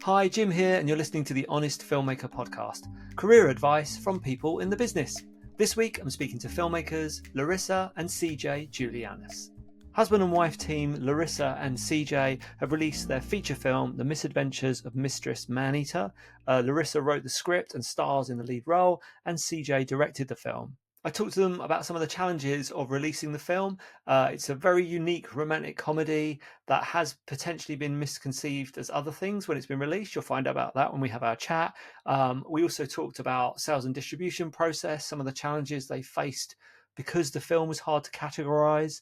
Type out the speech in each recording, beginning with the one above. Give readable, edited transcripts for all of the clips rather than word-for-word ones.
Hi, Jim here, and you're listening to the Honest Filmmaker podcast, career advice from people in the business. This week, I'm speaking to filmmakers Lorrisa and C.J. Julianus. Husband and wife team Lorrisa and C.J. have released their feature film, The Misadventures of Mistress Maneater. Lorrisa wrote the script and stars in the lead role, and C.J. directed the film. I talked to them about some of the challenges of releasing the film. It's a very unique romantic comedy that has potentially been misconceived as other things when it's been released. You'll find out about that when we have our chat. We also talked about sales and distribution process, some of the challenges they faced because the film was hard to categorize.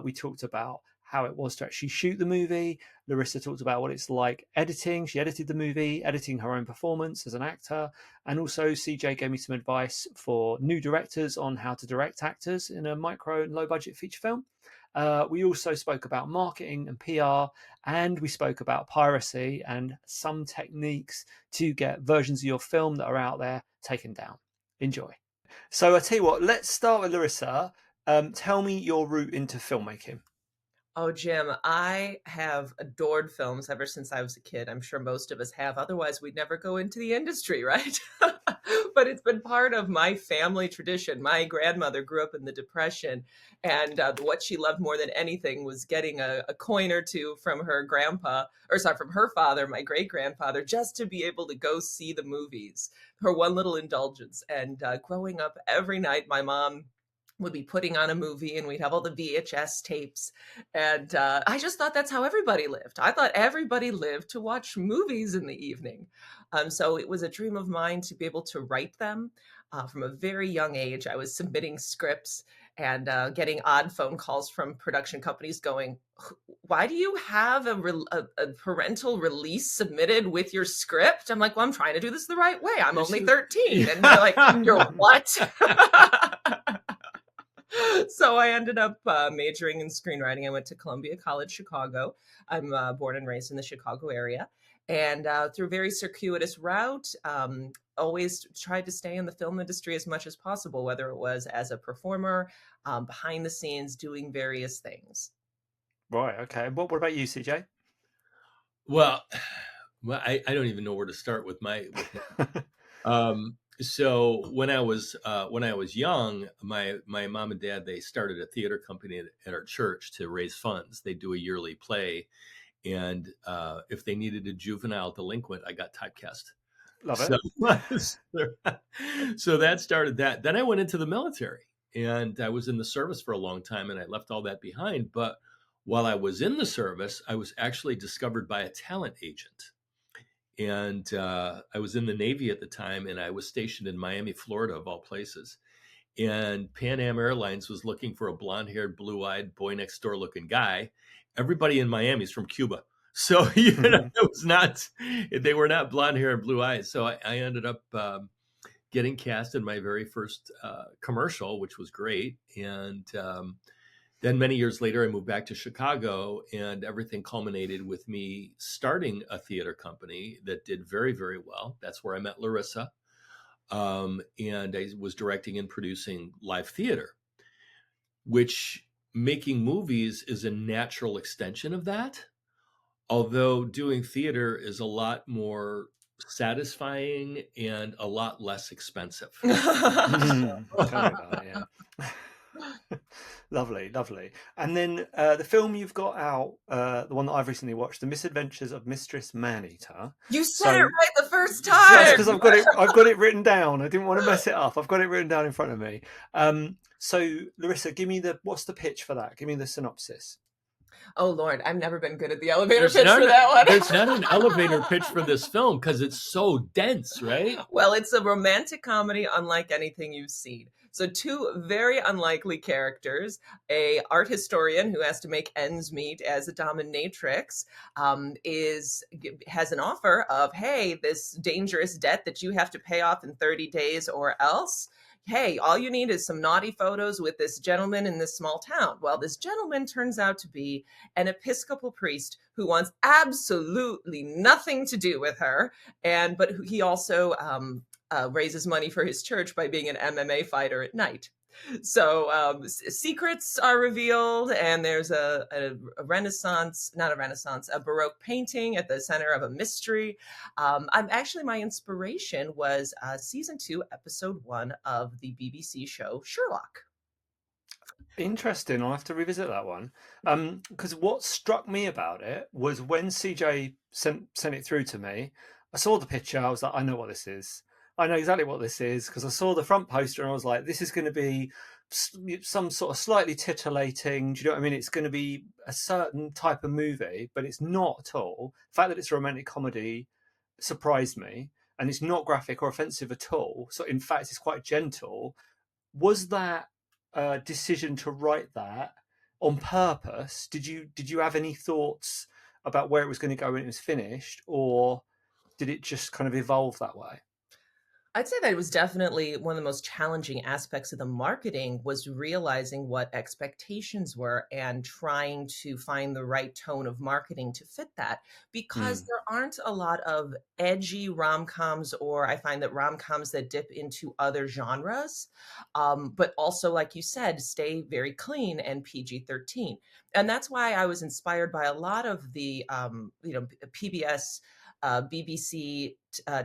We talked about how it was to actually shoot the movie. Lorrisa talked about what it's like editing. She edited the movie, editing her own performance as an actor. And also CJ gave me some advice for new directors on how to direct actors in a micro and low budget feature film. We also spoke about marketing and PR, and we spoke about piracy and some techniques to get versions of your film that are out there taken down. Enjoy. So I tell you what, let's start with Lorrisa. Tell me your route into filmmaking. Oh, Jim, I have adored films ever since I was a kid. I'm sure most of us have. Otherwise, we'd never go into the industry, right? But it's been part of my family tradition. My grandmother grew up in the Depression, and what she loved more than anything was getting a coin or two from her from her father, my great-grandfather, just to be able to go see the movies. Her one little indulgence. And growing up every night, my mom would be putting on a movie and we'd have all the VHS tapes. And I just thought that's how everybody lived. I thought everybody lived to watch movies in the evening. So it was a dream of mine to be able to write them. From a very young age, I was submitting scripts and getting odd phone calls from production companies going, why do you have a parental release submitted with your script? I'm like, well, I'm trying to do this the right way. I'm only 13. And they're like, you're what? So I ended up majoring in screenwriting. I went to Columbia College, Chicago. I'm born and raised in the Chicago area. And through a very circuitous route, always tried to stay in the film industry as much as possible, whether it was as a performer, behind the scenes, doing various things. Right, okay. What about you, CJ? Well, I don't even know where to start with my so when I was young, my mom and dad, they started a theater company at our church to raise funds. They do a yearly play, and if they needed a juvenile delinquent, I got typecast. Love it. So that started that. Then I went into the military, and I was in the service for a long time, and I left all that behind. But while I was in the service, I was actually discovered by a talent agent. And I was in the Navy at the time, and I was stationed in Miami, Florida, of all places. And Pan Am Airlines was looking for a blonde-haired, blue-eyed, boy next door looking guy. Everybody in Miami is from Cuba. So, it was not, they were not blonde hair and blue eyes. So I ended up getting cast in my very first commercial, which was great. And then many years later, I moved back to Chicago, and everything culminated with me starting a theater company that did very, very well. That's where I met Lorrisa. And I was directing and producing live theater, which making movies is a natural extension of that. Although doing theater is a lot more satisfying and a lot less expensive. Tell me about it, yeah. Lovely. And then the film you've got out, the one that I've recently watched, The Misadventures of Mistress Maneater. You said it right the first time. That's because I've got it written down. I didn't want to mess it up. I've got it written down in front of me. So Lorrisa, give me what's the pitch for that? Give me the synopsis. Oh, Lord, I've never been good at the elevator pitch for that one. There's not an elevator pitch for this film because it's so dense, right? Well, it's a romantic comedy unlike anything you've seen. So two very unlikely characters, a art historian who has to make ends meet as a dominatrix, has an offer of, hey, this dangerous debt that you have to pay off in 30 days or else. Hey, all you need is some naughty photos with this gentleman in this small town. Well, this gentleman turns out to be an Episcopal priest who wants absolutely nothing to do with her. But he also raises money for his church by being an MMA fighter at night. So secrets are revealed, and there's a Renaissance, not a Renaissance, a Baroque painting at the center of a mystery. I'm actually, my inspiration was season 2, episode 1 of the BBC show Sherlock. Interesting. I'll have to revisit that one. Because what struck me about it was when CJ sent it through to me, I saw the picture. I was like, I know what this is. I know exactly what this is because I saw the front poster and I was like, this is going to be some sort of slightly titillating. Do you know what I mean? It's going to be a certain type of movie, but it's not at all. The fact that it's a romantic comedy surprised me, and it's not graphic or offensive at all. So, in fact, it's quite gentle. Was that decision to write that on purpose? Did you have any thoughts about where it was going to go when it was finished, or did it just kind of evolve that way? I'd say that it was definitely one of the most challenging aspects of the marketing was realizing what expectations were and trying to find the right tone of marketing to fit that, because there aren't a lot of edgy rom-coms, or I find that rom-coms that dip into other genres, but also, like you said, stay very clean and PG-13. And that's why I was inspired by a lot of the, PBS BBC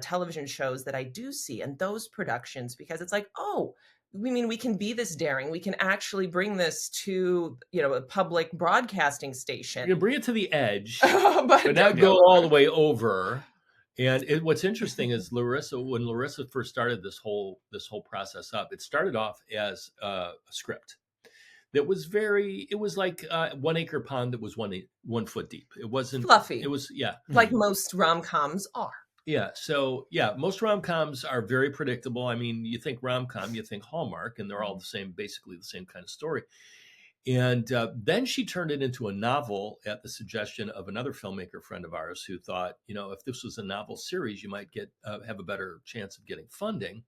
television shows that I do see, and those productions, because it's like, oh, we can be this daring. We can actually bring this to, a public broadcasting station. You can bring it to the edge, but not go all the way over. And what's interesting is when Lorrisa first started this whole process up, it started off as a script that was it was like 1 acre pond that was 1 foot deep. It wasn't fluffy. It was, yeah. Like most rom-coms are. Yeah. So yeah, most rom-coms are very predictable. I mean, you think rom-com, you think Hallmark, and they're all basically the same kind of story. And then she turned it into a novel at the suggestion of another filmmaker friend of ours who thought, if this was a novel series, you might have a better chance of getting funding.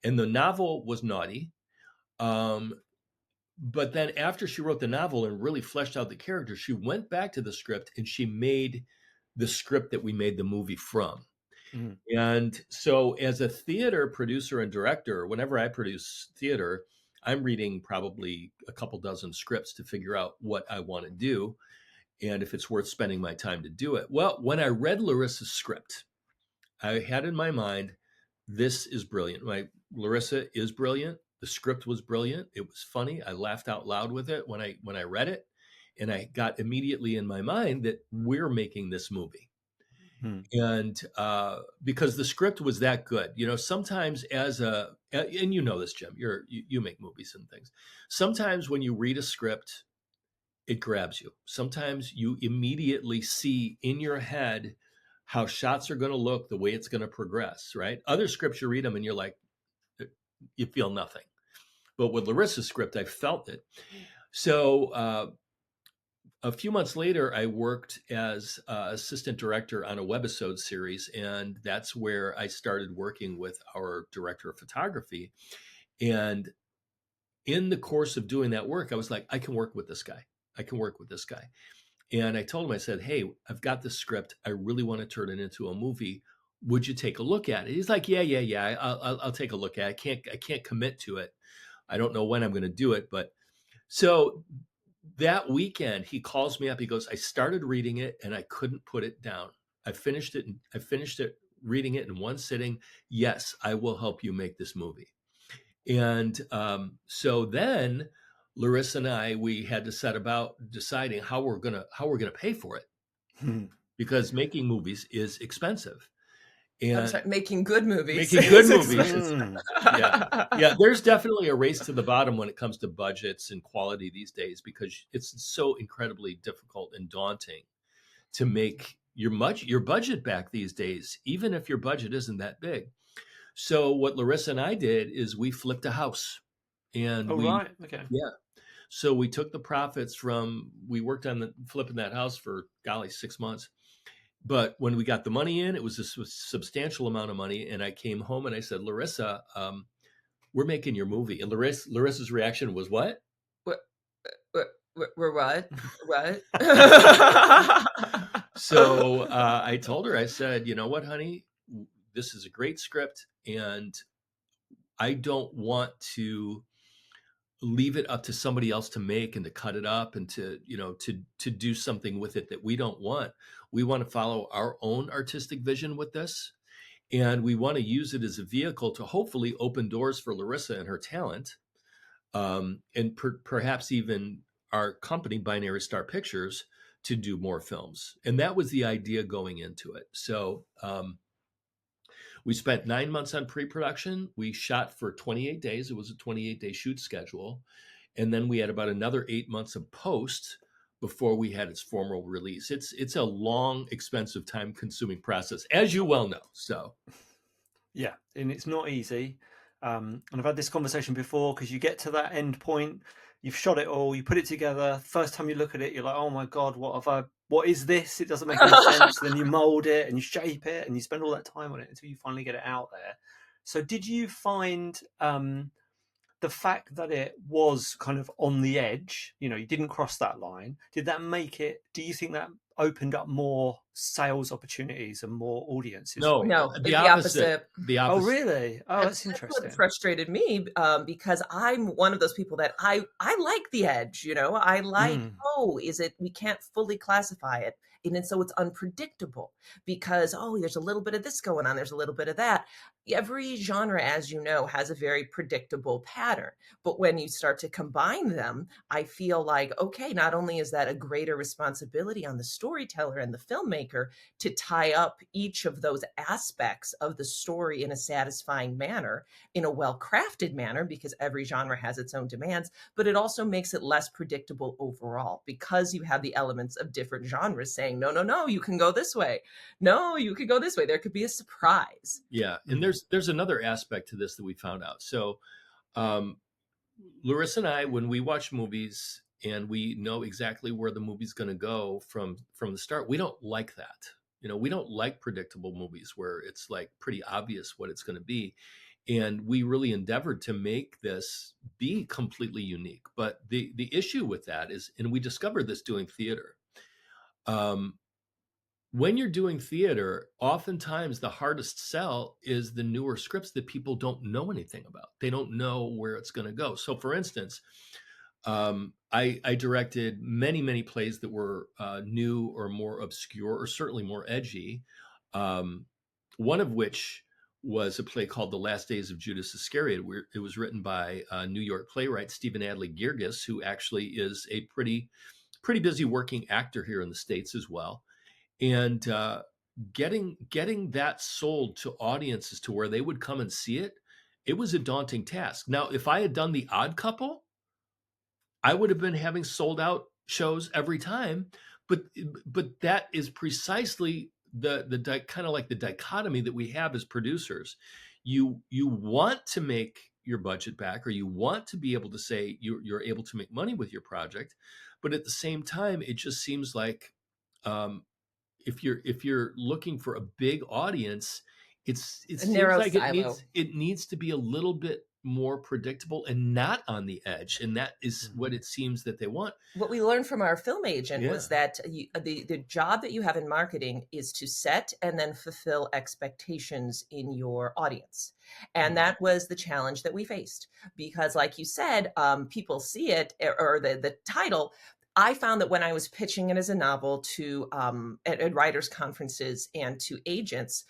And the novel was naughty. But then after she wrote the novel and really fleshed out the character, she went back to the script and she made the script that we made the movie from. Mm. And so as a theater producer and director, whenever I produce theater, I'm reading probably a couple dozen scripts to figure out what I want to do and if it's worth spending my time to do it. Well, when I read Lorrisa's script, I had in my mind, this is brilliant. Lorrisa is brilliant. The script was brilliant. It was funny. I laughed out loud with it when I read it, and I got immediately in my mind that we're making this movie. And because the script was that good, sometimes and you know this, Jim, you make movies and things. Sometimes when you read a script, it grabs you. Sometimes you immediately see in your head how shots are going to look, the way it's going to progress, right? Other scripts, you read them and you're like, you feel nothing. But with Lorrisa's script, I felt it. So a few months later, I worked as assistant director on a webisode series, and that's where I started working with our director of photography. And in the course of doing that work, I was like, I can work with this guy. I can work with this guy. And I told him, I said, hey, I've got this script. I really want to turn it into a movie. Would you take a look at it? He's like, yeah. I'll take a look at it. I can't commit to it. I don't know when I'm going to do it. But so that weekend, he calls me up. He goes, I started reading it and I couldn't put it down. I finished it reading it in one sitting. Yes, I will help you make this movie. And so then Lorrisa and I, we had to set about deciding how we're gonna pay for it, because making movies is expensive. And I'm sorry, making good movies. Yeah. There's definitely a race to the bottom when it comes to budgets and quality these days, because it's so incredibly difficult and daunting to make your budget back these days, even if your budget isn't that big. So what Lorrisa and I did is we flipped a house, and right, okay, yeah. So we took the profits we worked on flipping that house for 6 months. But when we got the money in, it was a substantial amount of money. And I came home and I said, Lorrisa, we're making your movie. And Larissa's reaction was, what? We're what? What? So I told her, I said, you know what, honey, this is a great script. And I don't want to leave it up to somebody else to make and to cut it up and to, to do something with it that we don't want. We want to follow our own artistic vision with this. And we want to use it as a vehicle to hopefully open doors for Lorrisa and her talent. And perhaps even our company, Binary Star Pictures, to do more films. And that was the idea going into it. So we spent 9 months on pre-production. We shot for 28 days. It was a 28-day shoot schedule. And then we had about another 8 months of post before we had its formal release. It's a long, expensive, time-consuming process, as you well know. So, yeah, and it's not easy. And I've had this conversation before, because you get to that end point, you've shot it all, you put it together. First time you look at it, you're like, oh my God, what is this? It doesn't make any sense. Then you mold it and you shape it and you spend all that time on it until you finally get it out there. So did you find the fact that it was kind of on the edge, you didn't cross that line, did that make it, do you think that opened up more sales opportunities and more audiences? No, the opposite. The opposite. Oh, really? Oh, that's interesting. What frustrated me, because I'm one of those people that I like the edge, I like, we can't fully classify it. And so it's unpredictable because, there's a little bit of this going on. There's a little bit of that. Every genre, as you know, has a very predictable pattern. But when you start to combine them, I feel like, okay, not only is that a greater responsibility on the storyteller and the filmmaker to tie up each of those aspects of the story in a satisfying manner, in a well-crafted manner, because every genre has its own demands, but it also makes it less predictable overall because you have the elements of different genres saying, no, you can go this way. No, you can go this way. There could be a surprise. Yeah. And there's another aspect to this that we found out. So Lorrisa and I, when we watch movies and we know exactly where the movie's going to go from the start, we don't like that. We don't like predictable movies where it's like pretty obvious what it's going to be. And we really endeavored to make this be completely unique. But the issue with that is, and we discovered this doing theater, when you're doing theater, oftentimes the hardest sell is the newer scripts that people don't know anything about. They don't know where it's going to go. So, for instance, I directed many, many plays that were new or more obscure or certainly more edgy. One of which was a play called The Last Days of Judas Iscariot, where it was written by New York playwright Stephen Adley Girgis, who actually is a pretty busy working actor here in the States as well. And getting that sold to audiences to where they would come and see it, it was a daunting task. Now, if I had done The Odd Couple, I would have been having sold out shows every time. But that is precisely the kind of like the dichotomy that we have as producers. You want to make your budget back, or you want to be able to say you're able to make money with your project, but at the same time, it just seems like if you're looking for a big audience, it seems like it needs to be a little bit more predictable and not on the edge, and that is what it seems that they want. What we learned from our film agent was that the job that you have in marketing is to set and then fulfill expectations in your audience, and that was the challenge that we faced because, like you said, people see it or the title. I found that when I was pitching it as a novel to at writers' conferences and to agents,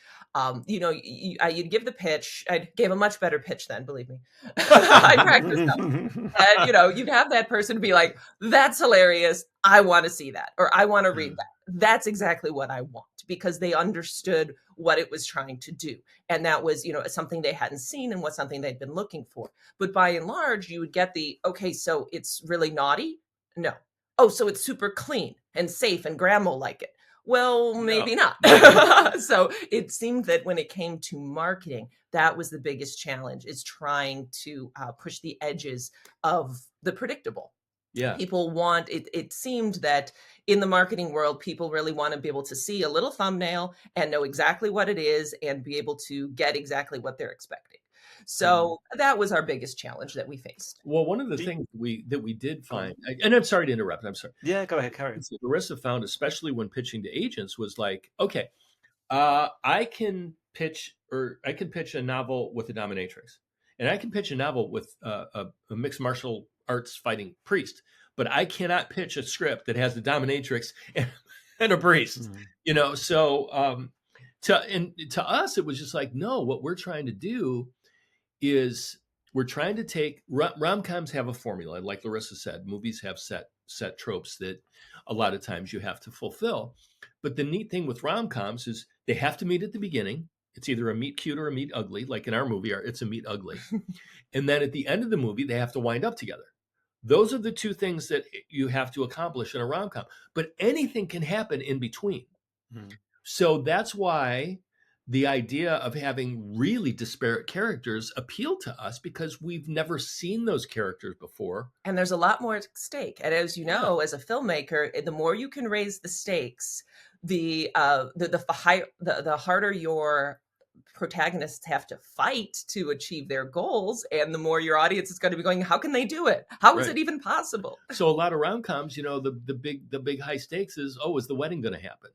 you'd give the pitch. I gave a much better pitch then, believe me. I practiced them. And, you'd have that person be like, that's hilarious. I want to see that. Or I want to read that. That's exactly what I want, because they understood what it was trying to do. And that was, something they hadn't seen and was something they'd been looking for. But by and large, you would get okay, so it's really naughty? No. Oh, so it's super clean and safe and grandma like it. Well, maybe not. So it seemed that when it came to marketing, that was the biggest challenge, is trying to push the edges of the predictable. Yeah. People want it. It seemed that in the marketing world, people really want to be able to see a little thumbnail and know exactly what it is and be able to get exactly what they're expecting. So that was our biggest challenge that we faced. Well, one of the things that we did find, and I'm sorry to interrupt. I'm sorry. Yeah, go ahead, carry on. So Lorrisa found, especially when pitching to agents, was like, okay, I can pitch a novel with a dominatrix, and I can pitch a novel with a mixed martial arts fighting priest, but I cannot pitch a script that has the dominatrix and a priest, So to us, it was just like, no, what we're trying to do is we're trying to take rom-coms have a formula, like Lorrisa said. Movies have set tropes that a lot of times you have to fulfill. But the neat thing with rom-coms is they have to meet at the beginning. It's either a meet cute or a meet ugly. Like in our movie, it's a meet ugly. And then at the end of the movie, they have to wind up together. Those are the two things that you have to accomplish in a rom-com. But anything can happen in between. So that's why the idea of having really disparate characters appealed to us, because we've never seen those characters before. And there's a lot more at stake. And as you know, as a filmmaker, the more you can raise the stakes, the harder your protagonists have to fight to achieve their goals, and the more your audience is going to be going, how can they do it? How is it even possible? So a lot of rom-coms, the big high stakes is, is the wedding going to happen?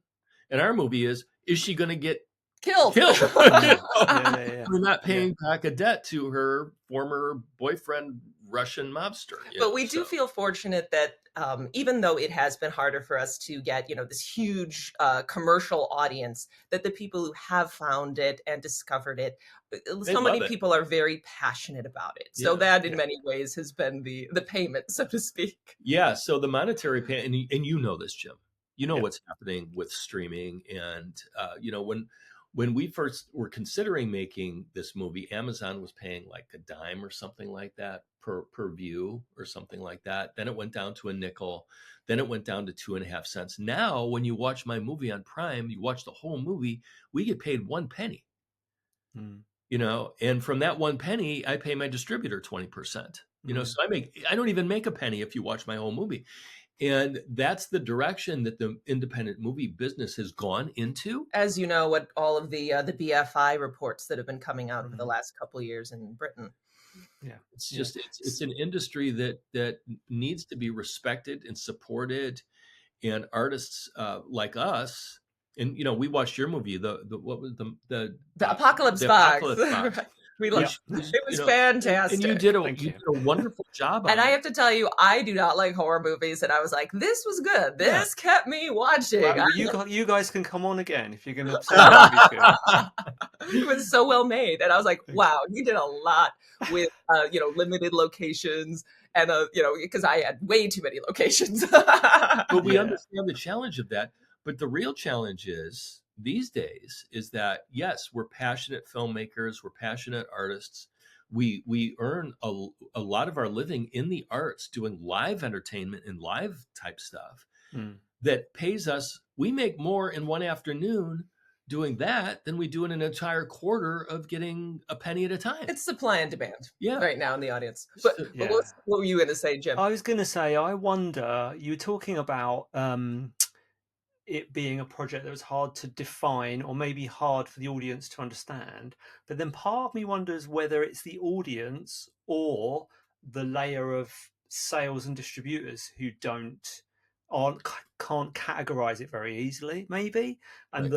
And our movie is she going to get killed? We're not paying back a debt to her former boyfriend, Russian mobster. But we do feel fortunate that even though it has been harder for us to get, this huge commercial audience, that the people who have found it and discovered it, so many people are very passionate about it. So that in many ways has been the payment, so to speak. Yeah. So the monetary payment, and you know this, Jim, what's happening with streaming. And, when we first were considering making this movie, Amazon was paying like a dime or something like that per view or something like that. Then it went down to a nickel. Then it went down to 2.5 cents. Now, when you watch my movie on Prime, you watch the whole movie, we get paid 1 penny. And from that 1 penny, I pay my distributor 20%. So I don't even make a penny if you watch my whole movie. And that's the direction that the independent movie business has gone into. As you know, what all of the BFI reports that have been coming out over the last couple of years in Britain. Yeah, it's just it's an industry that needs to be respected and supported, and artists like us. And we watched your movie, the Apocalypse Box. We loved it. It was fantastic. And you did a wonderful job on it. And I have to tell you, I do not like horror movies. And I was like, this was good. This kept me watching. Well, you guys can come on again if you're going to say that movie's good. It was so well made. And I was like, wow, you did a lot with, limited locations. And, because I had way too many locations. But we understand the challenge of that. But the real challenge these days is that, yes, we're passionate filmmakers, we're passionate artists. We earn a lot of our living in the arts doing live entertainment and live type stuff that pays us. We make more in one afternoon doing that than we do in an entire quarter of getting a penny at a time. It's supply and demand right now in the audience. But what were you going to say, Jim? I was going to say, I wonder, you were talking about it being a project that was hard to define, or maybe hard for the audience to understand. But then part of me wonders whether it's the audience or the layer of sales and distributors who can't categorize it very easily, maybe. And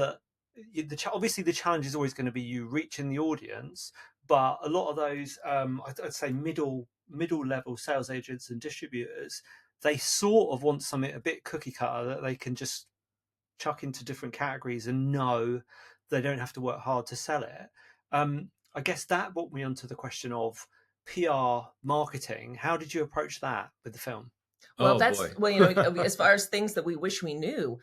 obviously the challenge is always going to be you reaching the audience, but a lot of those, I'd say middle level sales agents and distributors, they sort of want something a bit cookie cutter that they can just chuck into different categories and know they don't have to work hard to sell it. I guess that brought me onto the question of PR marketing. How did you approach that with the film? Well, as far as things that we wish we knew,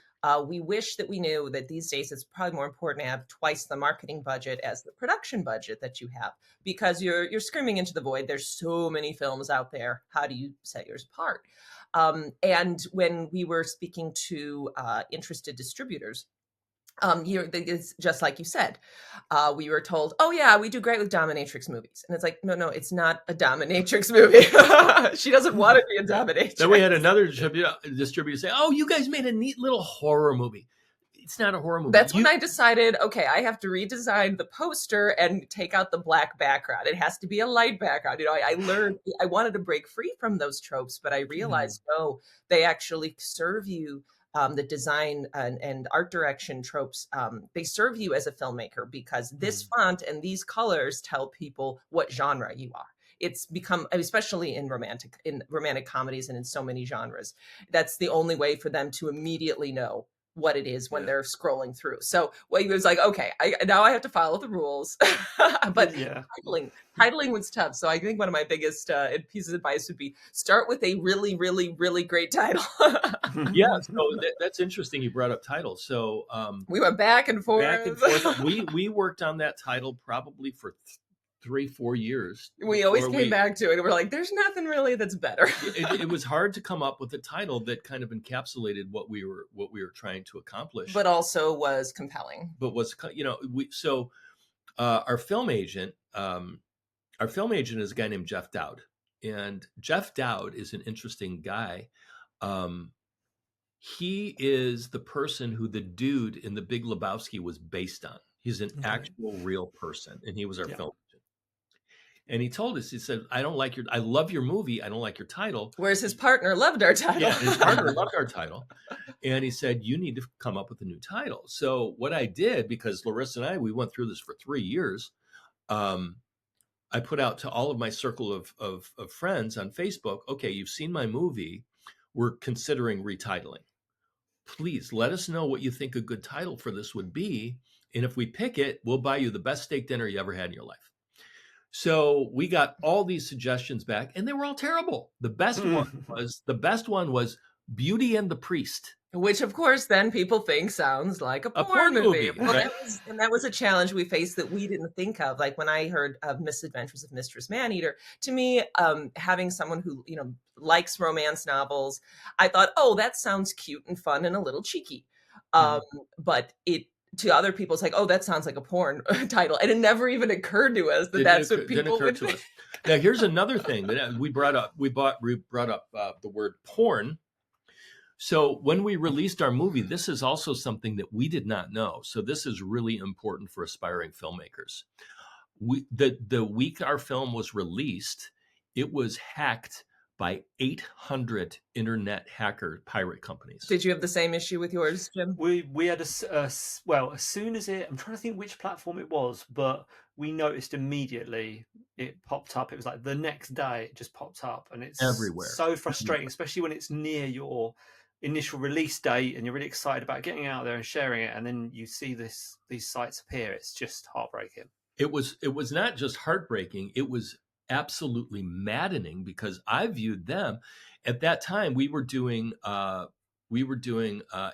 we wish that we knew that these days it's probably more important to have twice the marketing budget as the production budget that you have, because you're screaming into the void. There's so many films out there. How do you set yours apart? And when we were speaking to interested distributors, it's just like you said, we were told, oh yeah, we do great with dominatrix movies. And it's like, no, it's not a dominatrix movie. She doesn't want to be a dominatrix. Then we had another distributor say, oh, you guys made a neat little horror movie. It's not a horror movie. That's when I decided, okay, I have to redesign the poster and take out the black background. It has to be a light background. I learned, I wanted to break free from those tropes, but I realized, no, they actually serve you. The design and art direction tropes, they serve you as a filmmaker, because this font and these colors tell people what genre you are. it's become, especially in romantic comedies and in so many genres, that's the only way for them to immediately know what it is when they're scrolling through. So what he was like, okay, now I have to follow the rules. But titling was tough. So I think one of my biggest pieces of advice would be start with a really, really, really great title. Yeah, so that's interesting. You brought up titles. So we went back and forth. We worked on that title probably for 3-4 years. We always came back to it, and we're like, "There's nothing really that's better." It was hard to come up with a title that kind of encapsulated what we were trying to accomplish, but also was compelling. But was our film agent is a guy named Jeff Dowd, and Jeff Dowd is an interesting guy. He is the person who the dude in The Big Lebowski was based on. He's an actual real person, and he was our film agent. And he told us, he said, I love your movie. I don't like your title. Whereas his partner loved our title. Yeah, his partner loved our title. And he said, you need to come up with a new title. So what I did, because Lorrisa and I, we went through this for 3 years, I put out to all of my circle of friends on Facebook, okay, you've seen my movie. We're considering retitling. Please let us know what you think a good title for this would be. And if we pick it, we'll buy you the best steak dinner you ever had in your life. So we got all these suggestions back, and they were all terrible. The best one was Beauty and the Priest. Which, of course, then people think sounds like a porn movie. Well, right? that was a challenge we faced that we didn't think of. Like when I heard of Misadventures of Mistress Maneater, to me, having someone who, likes romance novels, I thought, oh, that sounds cute and fun and a little cheeky. But to other people, it's like, oh, that sounds like a porn title. And it never even occurred to us that's what people would think. Now, here's another thing that we brought up. We brought up the word porn. So when we released our movie, this is also something that we did not know. So this is really important for aspiring filmmakers. The week our film was released, it was hacked by 800 internet hacker pirate companies. Did you have the same issue with yours, Jim? We had as soon as I'm trying to think which platform it was, but we noticed immediately it popped up. It was like the next day it just popped up, and it's everywhere. So frustrating, especially when it's near your initial release date and you're really excited about getting out there and sharing it, and then you see these sites appear. It's just heartbreaking. It was not just heartbreaking, it was absolutely maddening, because I viewed them at that time. We were doing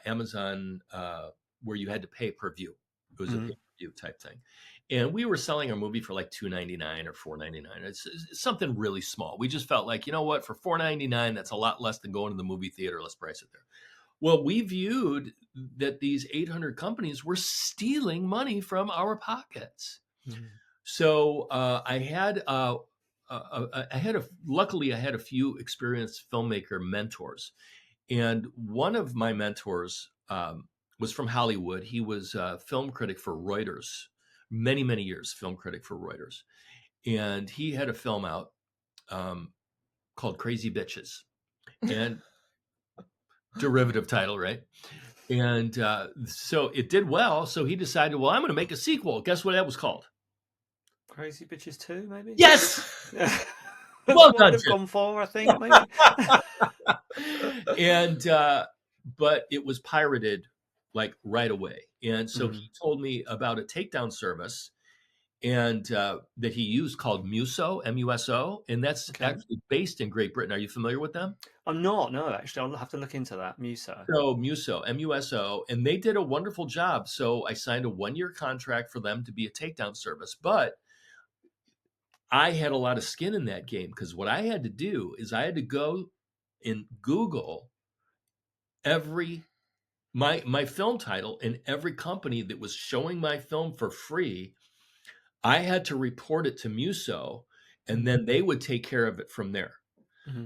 Amazon where you had to pay per view. It was a pay-per-view type thing, and we were selling our movie for like $2.99 or $4.99. It's something really small. We just felt like, you know what, for $4.99, that's a lot less than going to the movie theater. Let's price it there. Well, we viewed that these 800 companies were stealing money from our pockets. So luckily I had a few experienced filmmaker mentors, and one of my mentors was from Hollywood. He was a film critic for Reuters, many, many years, film critic for Reuters. And he had a film out called Crazy Bitches, and derivative title, right? And so it did well. So he decided, well, I'm going to make a sequel. Guess what that was called? Crazy Bitches 2, maybe? Yes! Well done, Jim. Gone for, I think, maybe. And, but it was pirated like right away. And so he told me about a takedown service and that he used called Muso, M-U-S-O, and that's actually based in Great Britain. Are you familiar with them? I'm not, no, actually. I'll have to look into that, Muso. So Muso, M-U-S-O, and they did a wonderful job. So I signed a 1-year contract for them to be a takedown service, but I had a lot of skin in that game, because what I had to do is I had to go and Google my film title and every company that was showing my film for free. I had to report it to Muso, and then they would take care of it from there.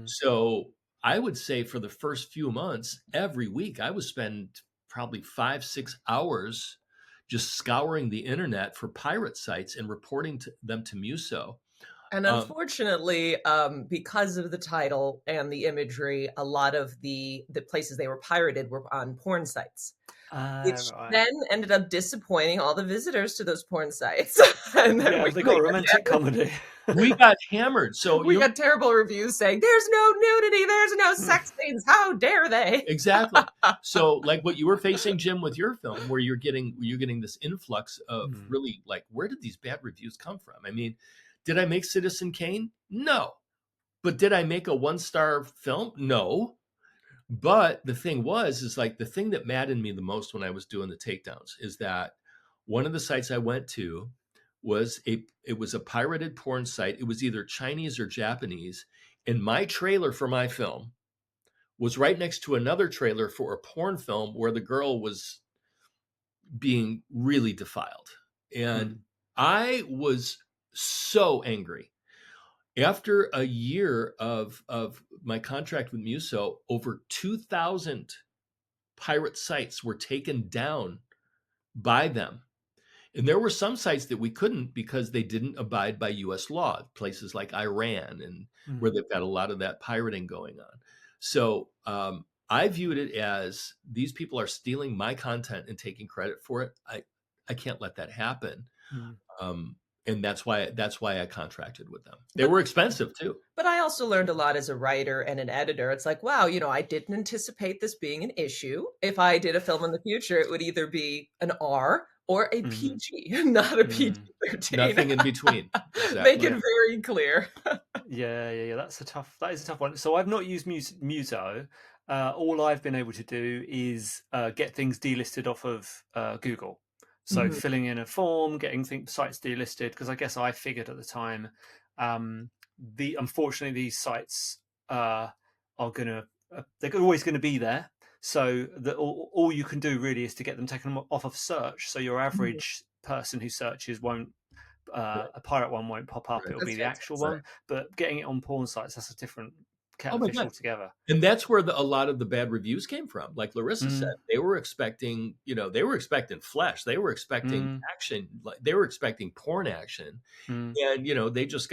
So I would say for the first few months, every week, I would spend probably 5-6 hours just scouring the internet for pirate sites and reporting them to Muso. And unfortunately, because of the title and the imagery, a lot of the places they were pirated were on porn sites, which Right. then ended up disappointing all the visitors to those porn sites. And then Yeah, they got a romantic comedy. We got hammered. So we got terrible reviews saying there's no nudity, there's no sex scenes. How dare they? Exactly. So like what you were facing, Jim, with your film, where you're getting this influx of really like, where did these bad reviews come from? I mean, did I make Citizen Kane? No. But did I make a 1-star film? No. But the thing is like the thing that maddened me the most when I was doing the takedowns is that one of the sites I went to was a pirated porn site. It was either Chinese or Japanese. And my trailer for my film was right next to another trailer for a porn film where the girl was being really defiled. And I was so angry. After a year of my contract with Muso, over 2,000 pirate sites were taken down by them. And there were some sites that we couldn't because they didn't abide by U.S. law, places like Iran and where they've got a lot of that pirating going on. So I viewed it as these people are stealing my content and taking credit for it. I can't let that happen. And that's why I contracted with them. They were expensive too. But I also learned a lot as a writer and an editor. It's like, wow, I didn't anticipate this being an issue. If I did a film in the future, it would either be an R or a PG, not a PG-13. Nothing in between. Exactly. Make it very clear. Yeah. That is a tough one. So I've not used Muso. All I've been able to do is get things delisted off of Google. So filling in a form, getting sites delisted, because I guess I figured at the time, unfortunately these sites they're always going to be there. So that all you can do really is to get them taken off of search. So your average person who searches won't. A pirate one won't pop up. It'll be the actual one. But getting it on porn sites, that's a different kettle of fish altogether. And that's where a lot of the bad reviews came from. Like Lorrisa said, they were expecting, flesh. They were expecting action. They were expecting porn action. And, they just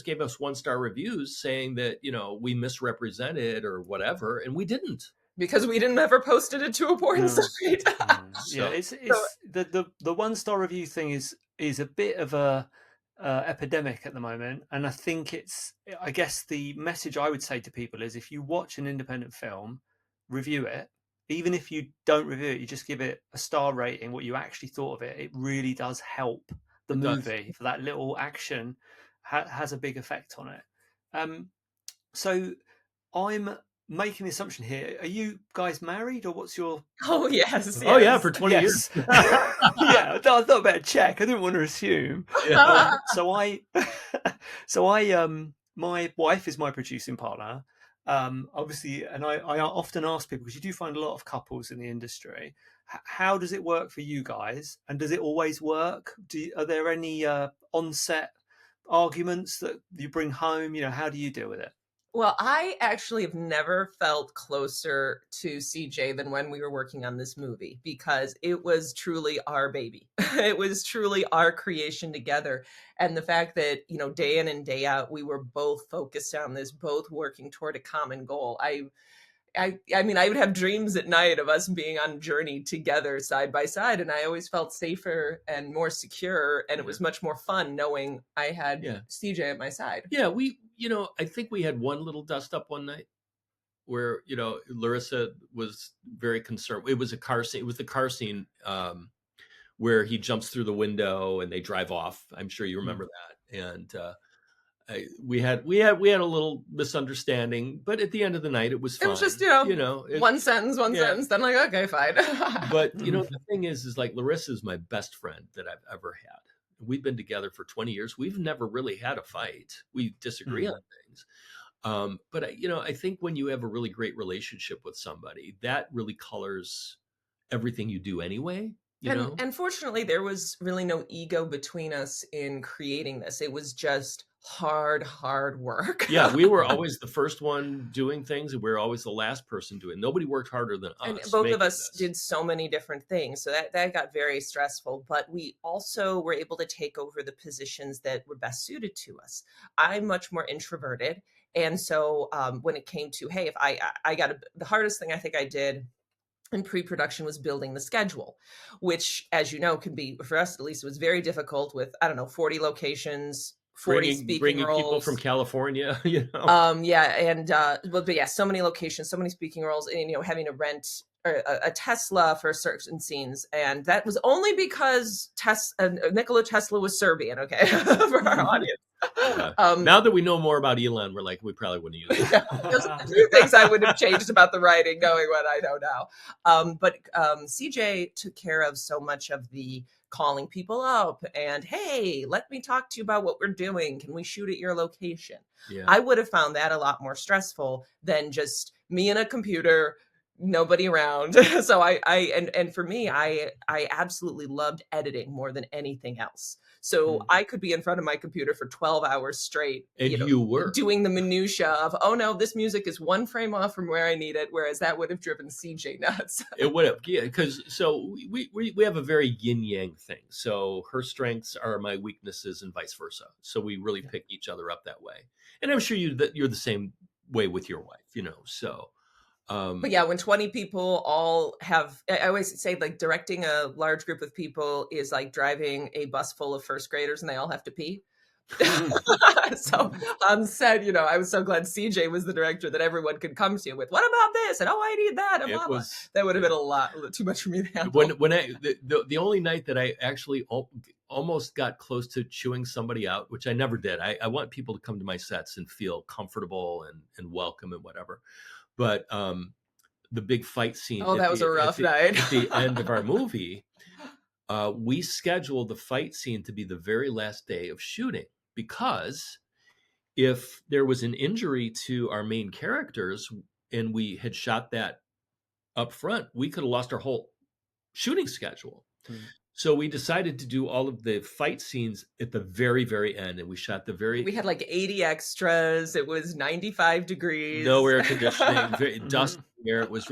gave us 1-star reviews saying that, we misrepresented or whatever. And we didn't. Because we didn't ever posted it to a porn site. Yeah, it's the 1-star review thing is a bit of a epidemic at the moment, and I guess the message I would say to people is, if you watch an independent film, review it. Even if you don't review it, you just give it a star rating, what you actually thought of it. It really does help the movie. For that little action has a big effect on it. So I'm making the assumption here, are you guys married, or what's your... Oh yes. Oh yeah, for 20 years. Yeah, I thought I better check. I didn't want to assume. My wife is my producing partner, obviously, and I often ask people, because you do find a lot of couples in the industry, how does it work for you guys, and does it always work? Are there any on-set arguments that you bring home? How do you deal with it? Well, I actually have never felt closer to CJ than when we were working on this movie, because it was truly our baby. It was truly our creation together. And the fact that, day in and day out, we were both focused on this, both working toward a common goal. I mean, I would have dreams at night of us being on a journey together side by side. And I always felt safer and more secure. And it was much more fun knowing I had CJ at my side. Yeah, I think we had one little dust up one night where, Lorrisa was very concerned. It was a car scene. It was the car scene where he jumps through the window and they drive off. I'm sure you remember that. And we had a little misunderstanding, but at the end of the night, it was fine. It was just, one sentence. Then like, okay, fine. But, the thing is like, Lorrisa is my best friend that I've ever had. We've been together for 20 years. We've never really had a fight. We disagree on things. But I think when you have a really great relationship with somebody, that really colors everything you do anyway. you know? And fortunately, there was really no ego between us in creating this. It was just hard work. Yeah, we were always the first one doing things, and we were always the last person doing it. Nobody worked harder than And us both of making us this. did so many different things. So that got very stressful. But we also were able to take over the positions that were best suited to us. I'm much more introverted. And so when it came to, hey, if I got the hardest thing I think I did in pre-production was building the schedule, which, as you know, can be, for us at least, it was very difficult with, I don't know, 40 locations, 40 speaking bringing roles. people from California, you know. Yeah, and but yeah, so many locations, so many speaking roles, and having to rent a Tesla for certain scenes, and that was only because Nikola Tesla was Serbian. Okay, for our audience. Now that we know more about Elon, we're like, we probably wouldn't use it. There's a few things I would have changed about the writing, knowing what I know now. But CJ took care of so much of the calling people up and, hey, let me talk to you about what we're doing. Can we shoot at your location? Yeah. I would have found that a lot more stressful than just me and a computer, nobody around. So and for me, I absolutely loved editing more than anything else. So I could be in front of my computer for 12 hours straight. And you were doing the minutia of, oh no, this music is one frame off from where I need it. Whereas that would have driven CJ nuts. It would have, yeah, because so we have a very yin yang thing. So her strengths are my weaknesses and vice versa. So we really pick each other up that way. And I'm sure you're the same way with your wife, you know, so. But yeah, when 20 people all have, I always say, like, directing a large group of people is like driving a bus full of first graders and they all have to pee. So on set, I was so glad CJ was the director that everyone could come to with, what about this? And, oh, I need that. And blah, blah. That would have been a lot too much for me to handle. The only night that I actually almost got close to chewing somebody out, which I never did. I want people to come to my sets and feel comfortable and welcome and whatever. But the big fight scene. Oh, that was a rough night. At the end of our movie, we scheduled the fight scene to be the very last day of shooting, because if there was an injury to our main characters and we had shot that up front, we could have lost our whole shooting schedule. So we decided to do all of the fight scenes at the very, very end. And we shot we had like 80 extras. It was 95 degrees. No air conditioning, very dusty air. It was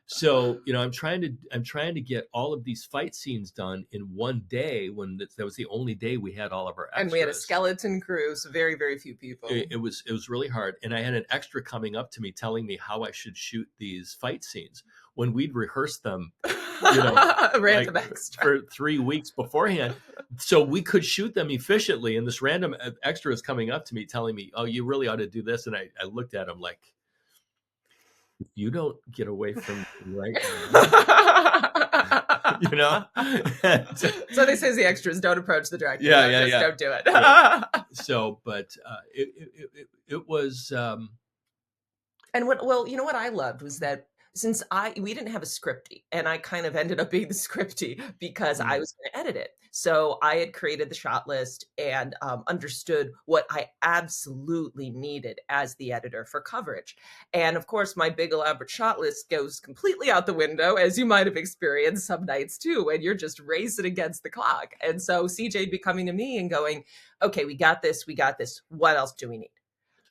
so, I'm trying to get all of these fight scenes done in one day, when that was the only day we had all of our extras. And we had a skeleton crew, so very, very few people. It was really hard. And I had an extra coming up to me telling me how I should shoot these fight scenes when we'd rehearsed them, random like, extra for 3 weeks beforehand, so we could shoot them efficiently. And this random extra is coming up to me telling me, oh, you really ought to do this. And I looked at him like, if you don't get away from me right now, So they say the extras don't approach the director. Yeah. Don't do it. Yeah. So, but it was. And what I loved was that, since we didn't have a scripty, and I kind of ended up being the scripty because I was going to edit it. So I had created the shot list and understood what I absolutely needed as the editor for coverage. And of course, my big elaborate shot list goes completely out the window, as you might have experienced some nights too, when you're just racing against the clock. And so CJ be coming to me and going, okay, we got this. What else do we need?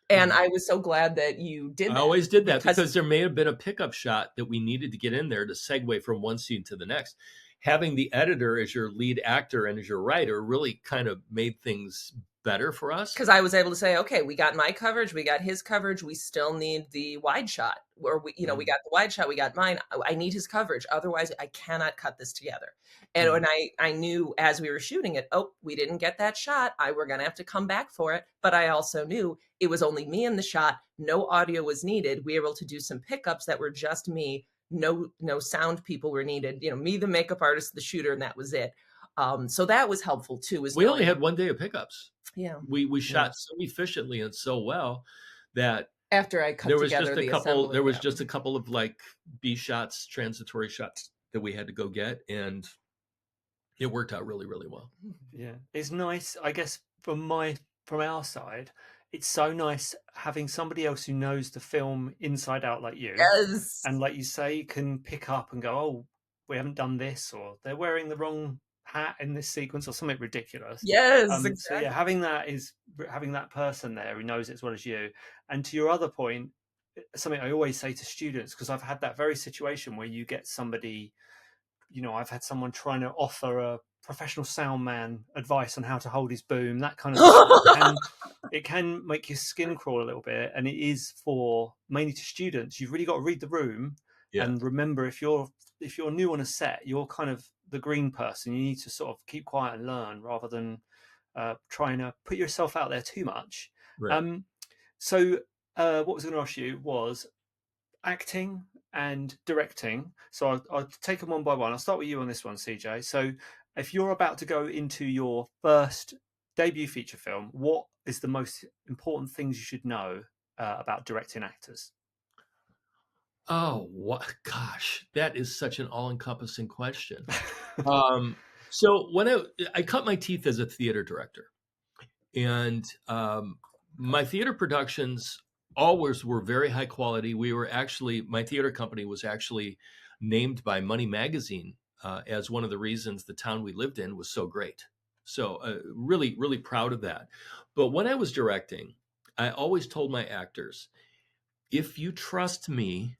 And I was so glad that you did that. I always did that because there may have been a pickup shot that we needed to get in there to segue from one scene to the next. Having the editor as your lead actor and as your writer really kind of made things better for us. Because I was able to say, okay, we got my coverage, we got his coverage, we still need the wide shot. Or we got the wide shot, we got mine. I need his coverage. Otherwise, I cannot cut this together. And when I knew as we were shooting it, we didn't get that shot. We're going to have to come back for it. But I also knew it was only me in the shot. No audio was needed. We were able to do some pickups that were just me. No sound people were needed. Me, the makeup artist, the shooter, and that was it. So that was helpful too. We only had 1 day of pickups. Yeah. We shot so efficiently and so well that after I cut together there was just a couple of like B shots, transitory shots that we had to go get, and it worked out really, really well. Yeah, it's nice. I guess from our side, it's so nice having somebody else who knows the film inside out like you. Yes. And like you say, can pick up and go, oh, we haven't done this, or they're wearing the wrong hat in this sequence, or something ridiculous. Yes, So yeah, exactly. having that person there who knows it as well as you. And to your other point, something I always say to students, because I've had that very situation where you get somebody, I've had someone trying to offer a professional sound man advice on how to hold his boom, that kind of stuff. It can make your skin crawl a little bit, and it is for mainly to students. You've really got to read the room Yeah. and remember, if you're new on a set, you're kind of the green person. You need to sort of keep quiet and learn rather than trying to put yourself out there too much. Right. So what I was going to ask you was acting and directing. So I'll take them one by one. I'll start with you on this one, CJ. So if you're about to go into your first debut feature film, what is the most important things you should know about directing actors? Oh, what? Gosh, that is such an all-encompassing question. So when I cut my teeth as a theater director, and my theater productions always were very high quality. My theater company was actually named by Money Magazine as one of the reasons the town we lived in was so great. So really, really proud of that. But when I was directing, I always told my actors, if you trust me,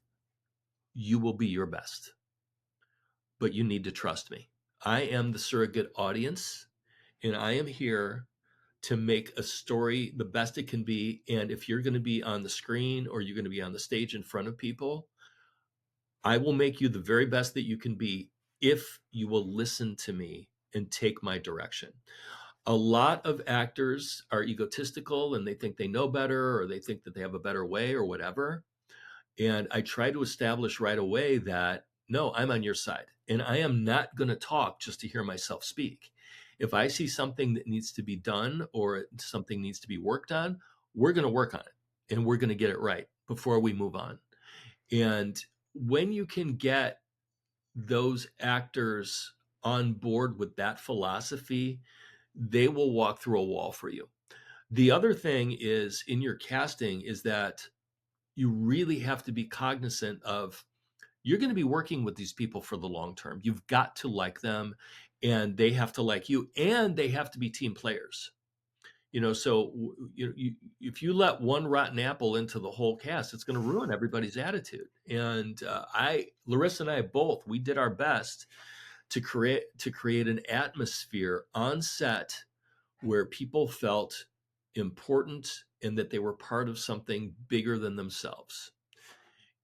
you will be your best. But you need to trust me. I am the surrogate audience, and I am here to make a story the best it can be. And if you're going to be on the screen or you're going to be on the stage in front of people, I will make you the very best that you can be if you will listen to me and take my direction. A lot of actors are egotistical and they think they know better, or they think that they have a better way or whatever. And I try to establish right away that, no, I'm on your side. And I am not going to talk just to hear myself speak. If I see something that needs to be done or something needs to be worked on, we're going to work on it and we're going to get it right before we move on. And when you can get those actors on board with that philosophy, they will walk through a wall for you. The other thing is in your casting is that you really have to be cognizant of, you're going to be working with these people for the long term. You've got to like them, and they have to like you, and they have to be team players. So if you let one rotten apple into the whole cast, it's going to ruin everybody's attitude. And Lorrisa and I both, we did our best to create an atmosphere on set where people felt important and that they were part of something bigger than themselves.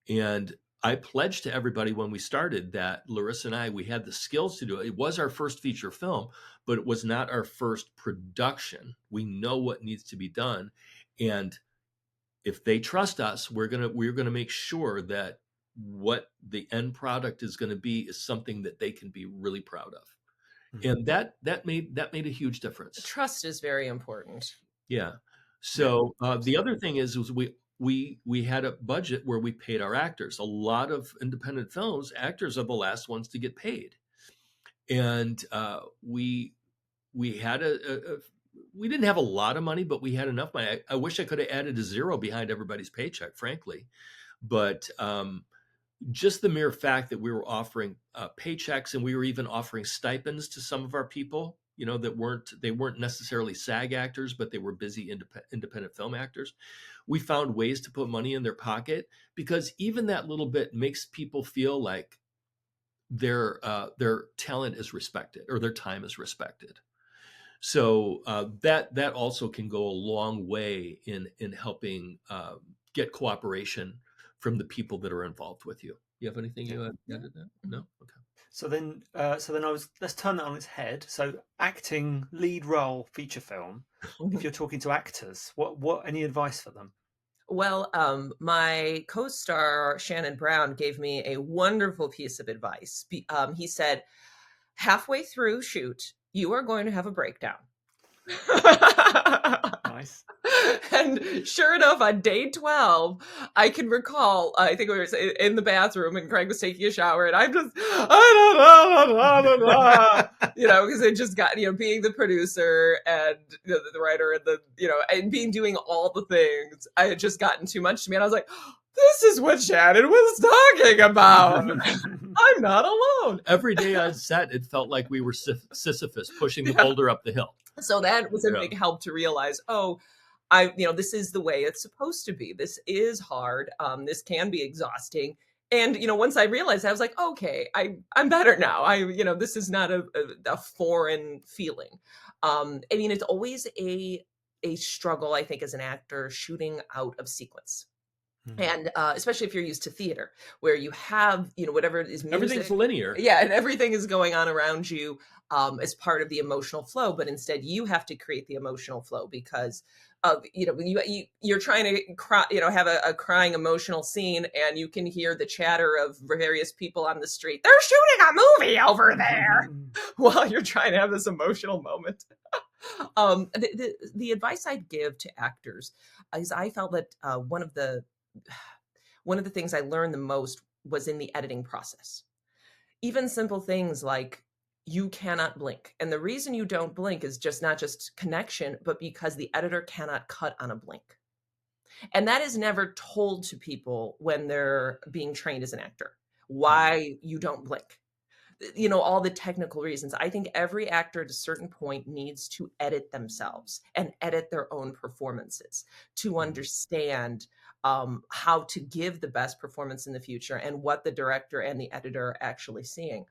And I pledged to everybody when we started that Lorrisa and I, we had the skills to do it. It was our first feature film, but it was not our first production. We know what needs to be done. And if they trust us, we're gonna make sure that what the end product is going to be is something that they can be really proud of. And that made a huge difference. Trust is very important. Yeah. So the other thing is we had a budget where we paid our actors. A lot of independent films, actors are the last ones to get paid, and we had we didn't have a lot of money, but we had enough money. I wish I could have added a zero behind everybody's paycheck, frankly, but just the mere fact that we were offering paychecks, and we were even offering stipends to some of our people, that weren't necessarily SAG actors, but they were busy independent film actors. We found ways to put money in their pocket, because even that little bit makes people feel like their talent is respected or their time is respected. So that also can go a long way in helping get cooperation from the people that are involved with you. You have anything you added that? No? Okay. So then let's turn that on its head. So acting, lead role, feature film. If you're talking to actors, what any advice for them? Well, my co-star Shannon Brown gave me a wonderful piece of advice. He said, halfway through shoot, you are going to have a breakdown. Nice. And sure enough, on day 12, I can recall, I think we were in the bathroom and Craig was taking a shower and I'm just, because it just got, being the producer and the writer and and doing all the things, I had just gotten too much to me. And I was like, this is what Shannon was talking about. I'm not alone. Every day on set, it felt like we were Sisyphus pushing the boulder up the hill. So that was a big help to realize, this is the way it's supposed to be. This is hard. This can be exhausting. And, once I realized, I was like, okay, I'm better now. This is not a foreign feeling. It's always a struggle, I think, as an actor shooting out of sequence. And especially if you're used to theater, where you have, whatever it is, music, everything's linear. Yeah, and everything is going on around you as part of the emotional flow. But instead, you have to create the emotional flow because of, when you're trying to cry, have a crying emotional scene, and you can hear the chatter of various people on the street. They're shooting a movie over there while you're trying to have this emotional moment. The advice I'd give to actors is I felt that one of the things I learned the most was in the editing process. Even simple things like you cannot blink. And the reason you don't blink is not just connection, but because the editor cannot cut on a blink. And that is never told to people when they're being trained as an actor, why you don't blink. All the technical reasons. I think every actor at a certain point needs to edit themselves and edit their own performances to understand how to give the best performance in the future and what the director and the editor are actually seeing.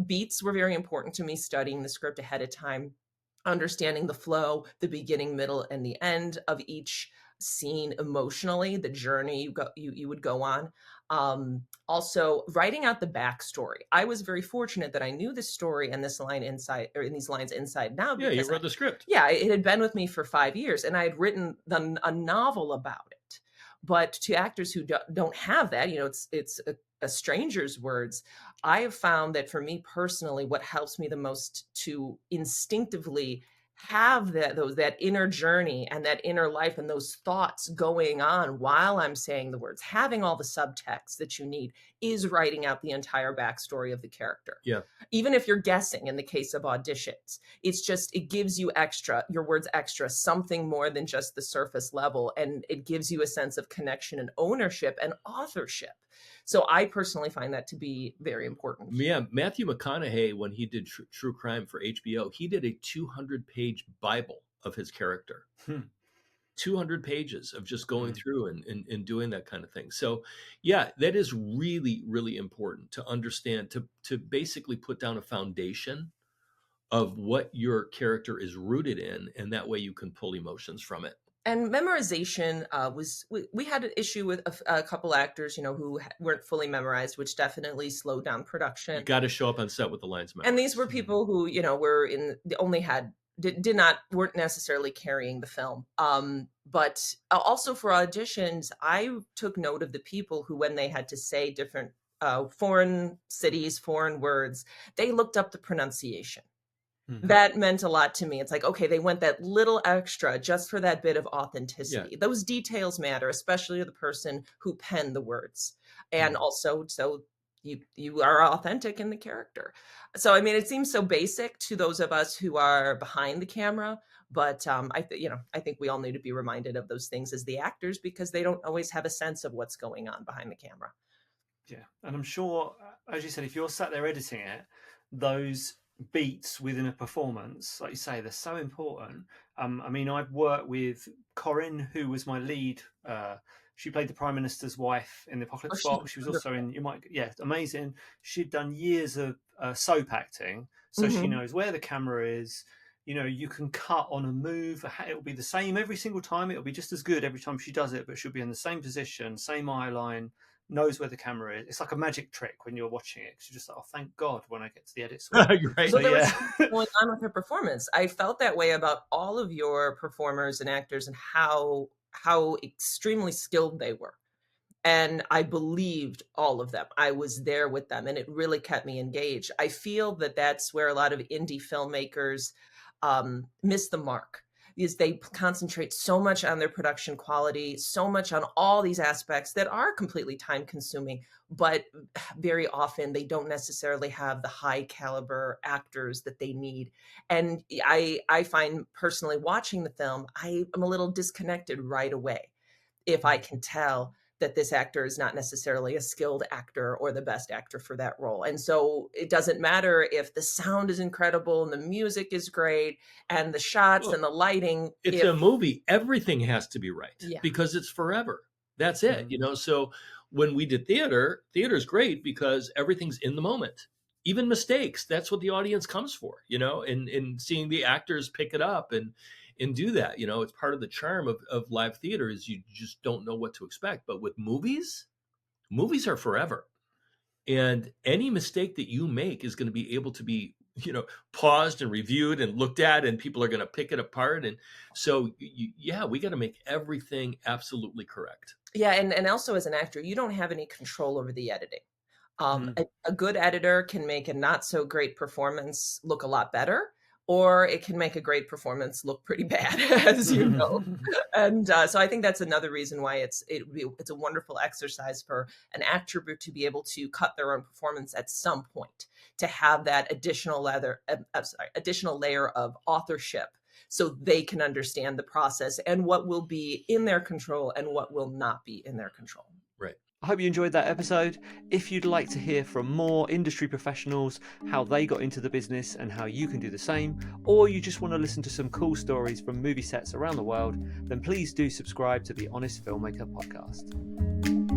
Beats were very important to me, studying the script ahead of time, understanding the flow, the beginning, middle, and the end of each scene emotionally, the journey you would go on. Also writing out the backstory. I was very fortunate that I knew this story and this line inside, or in these lines inside now. Yeah, you read the script. Yeah, it had been with me for 5 years, and I had written a novel about it. But to actors who don't have that, it's a stranger's words. I have found that for me personally, what helps me the most to instinctively have that inner journey and that inner life and those thoughts going on while I'm saying the words, having all the subtext that you need, is writing out the entire backstory of the character. Yeah. Even if you're guessing in the case of auditions, it gives you your words extra, something more than just the surface level. And it gives you a sense of connection and ownership and authorship. So I personally find that to be very important. Yeah, Matthew McConaughey, when he did True Crime for HBO, he did a 200-page Bible of his character. 200 pages of just going through and doing that kind of thing. So yeah, that is really, really important to understand, to basically put down a foundation of what your character is rooted in, and that way you can pull emotions from it. And memorization we had an issue with a couple actors, who weren't fully memorized, which definitely slowed down production. You got to show up on set with the lines memorized. And these were people who, weren't necessarily carrying the film. But also for auditions, I took note of the people who, when they had to say different foreign cities, foreign words, they looked up the pronunciation. That meant a lot to me. It's like, okay, they went that little extra just for that bit of authenticity. Yeah. Those details matter, especially to the person who penned the words. And also, so you are authentic in the character. So, it seems so basic to those of us who are behind the camera, but I think we all need to be reminded of those things as the actors, because they don't always have a sense of what's going on behind the camera. Yeah. And I'm sure, as you said, if you're sat there editing it, those beats within a performance, like you say, they're so important. I've worked with Corinne, who was my lead. She played the Prime Minister's wife in the Apocalypse Box. She was also in, amazing. She'd done years of soap acting, so she knows where the camera is. You can cut on a move. It'll be the same every single time. It'll be just as good every time she does it, but she'll be in the same position, same eye line, knows where the camera is. It's like a magic trick when you're watching it, because you're just like, oh, thank God, when I get to the edit suite. Right. So there was something going on with her performance. I felt that way about all of your performers and actors, and how extremely skilled they were. And I believed all of them. I was there with them, and it really kept me engaged. I feel that that's where a lot of indie filmmakers miss the mark. Is they concentrate so much on their production quality, so much on all these aspects that are completely time consuming, but very often they don't necessarily have the high caliber actors that they need. And I find personally watching the film, I am a little disconnected right away if I can tell that this actor is not necessarily a skilled actor or the best actor for that role. And so it doesn't matter if the sound is incredible and the music is great and the shots and the lighting. It's a movie. Everything has to be right because it's forever. That's it. So when we did theater's great because everything's in the moment. Even mistakes, that's what the audience comes for, and seeing the actors pick it up and do that. It's part of the charm of live theater is you just don't know what to expect. But with movies are forever. And any mistake that you make is going to be able to be, paused and reviewed and looked at, and people are going to pick it apart. And so, we got to make everything absolutely correct. Yeah. And also as an actor, you don't have any control over the editing. A good editor can make a not so great performance look a lot better, or it can make a great performance look pretty bad, as you know. And so I think that's another reason why it's a wonderful exercise for an actor to be able to cut their own performance at some point, to have that additional layer of authorship so they can understand the process and what will be in their control and what will not be in their control. Right. I hope you enjoyed that episode. If you'd like to hear from more industry professionals, how they got into the business and how you can do the same, or you just want to listen to some cool stories from movie sets around the world, then please do subscribe to the Honest Filmmaker podcast.